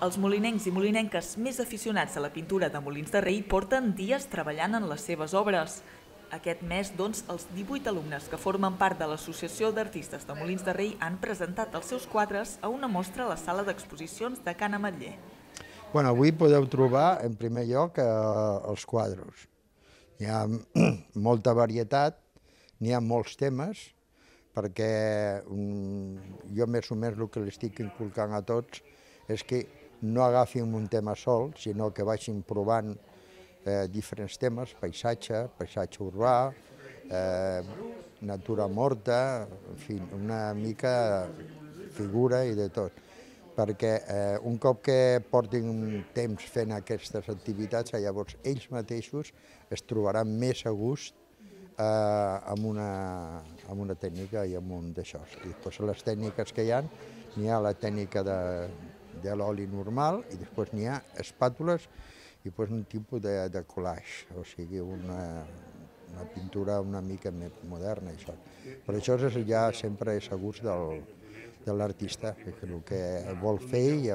Els molinencs i molinenques més aficionats a la pintura de Molins de Rei porten dies treballant en les seves obres. Aquest mes, doncs, els 18 alumnes que formen part de l'Associació d'Artistes de Molins de Rei han presentat els seus quadres a una mostra a la sala d'exposicions de Can Ametller. Avui podeu trobar, en primer lloc, els quadres. Hi ha molta varietat, n'hi ha molts temes, perquè jo més o menys el que li estic inculcant a tots és que no agafin un tema sol, sinó que vagin provant diferents temes, paisatge urbà, natura morta, en fi, una mica figura i de tot. Perquè un cop que portin un temps fent aquestes activitats, llavors ells mateixos es trobaran més a gust amb una tècnica i amb un d'això. I després les tècniques que hi ha, n'hi ha la tècnica de l'oli normal i després n'hi ha espàtules i un tipus de collage, o sigui, una pintura una mica més moderna. Per això ja sempre és a gust de l'artista, el que vol fer i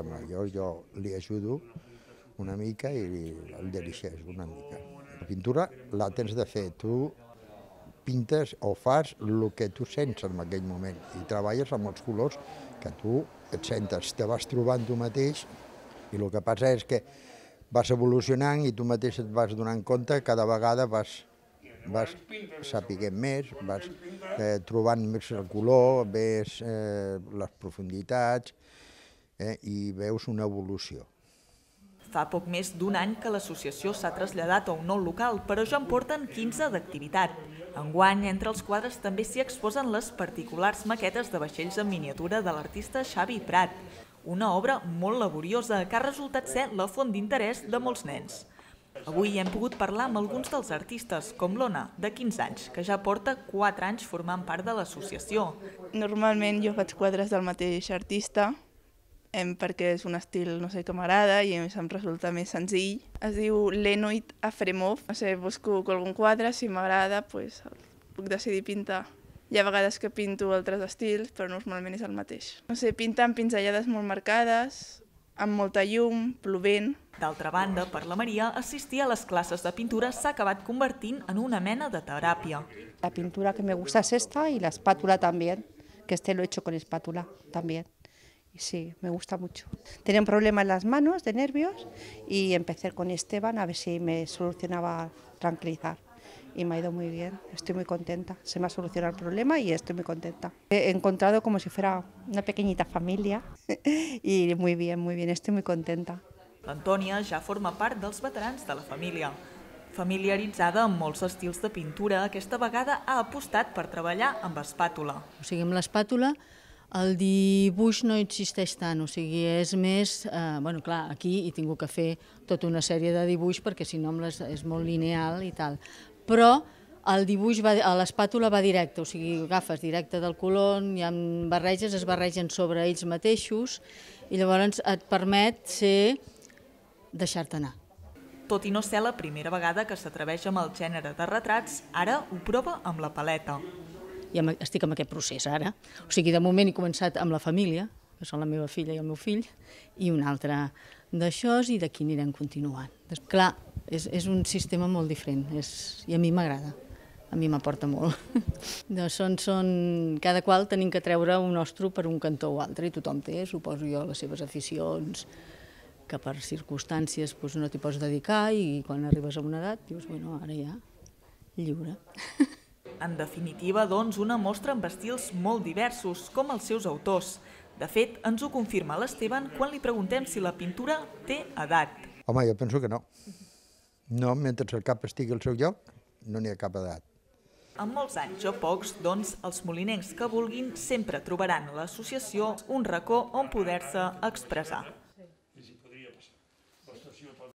jo li ajudo una mica i el dirigeix una mica. La pintura la tens de fer, tu pintes o fas el que tu sents en aquell moment i treballes amb els colors que tu et sentes, te vas trobant tu mateix i el que passa és que vas evolucionant i tu mateix et vas donant compte, cada vegada vas sapiguent més, vas trobant més el color, veus les profunditats i veus una evolució. Fa poc més d'un any que l'associació s'ha traslladat a un nou local, però ja en porten 15 d'activitat. Enguany, entre els quadres també s'hi exposen les particulars maquetes de vaixells en miniatura de l'artista Xavi Prat, una obra molt laboriosa que ha resultat ser la font d'interès de molts nens. Avui hem pogut parlar amb alguns dels artistes, com l'Ona, de 15 anys, que ja porta 4 anys formant part de l'associació. Normalment jo faig quadres del mateix artista, perquè és un estil que m'agrada i em resulta més senzill. Es diu Leonid Afremov. Busco algun quadre, si m'agrada, puc decidir pintar. Hi ha vegades que pinto altres estils, però normalment és el mateix. Pinta amb pinzellades molt marcades, amb molta llum, plovent. D'altra banda, per la Maria, assistir a les classes de pintura s'ha acabat convertint en una mena de teràpia. La pintura que me gusta es esta y la espátula también, que lo he hecho con espátula también. Y sí, me gusta mucho. Tenía un problema en las manos de nervios y empecé con Esteban a ver si me solucionaba a tranquilizar. Y me ha ido muy bien, estoy muy contenta. Se me ha solucionado el problema y estoy muy contenta. He encontrado como si fuera una pequeñita familia y muy bien, estoy muy contenta. L'Antònia ja forma part dels veterans de la família. Familiaritzada amb molts estils de pintura, aquesta vegada ha apostat per treballar amb espàtula. Amb l'espàtula el dibuix no existeix tant, és més, clar, aquí he tingut que fer tota una sèrie de dibuix perquè si no és molt lineal i tal. Però el dibuix a l'espàtula va directe, agafes directe del color, hi ha barreges, es barregen sobre ells mateixos i llavors et permet deixar-te anar. Tot i no ser la primera vegada que s'atreveix amb el gènere de retrats, ara ho prova amb la paleta. I estic en aquest procés ara. De moment he començat amb la família, que són la meva filla i el meu fill, i un altre d'això, i d'aquí anirem continuant. Clar, és un sistema molt diferent i a mi m'agrada, a mi m'aporta molt. Cada qual tenim que treure un nostre per un cantó o altre, i tothom té, suposo jo, les seves aficions, que per circumstàncies no t'hi pots dedicar i quan arribes a una edat dius, ara ja, lliure. En definitiva, doncs, una mostra amb estils molt diversos, com els seus autors. De fet, ens ho confirma l'Esteban quan li preguntem si la pintura té edat. Home, jo penso que no. No, mentre el cap estigui al seu lloc, no n'hi ha cap edat. Amb molts anys o pocs, doncs, els molinencs que vulguin sempre trobaran a l'associació un racó on poder-se expressar.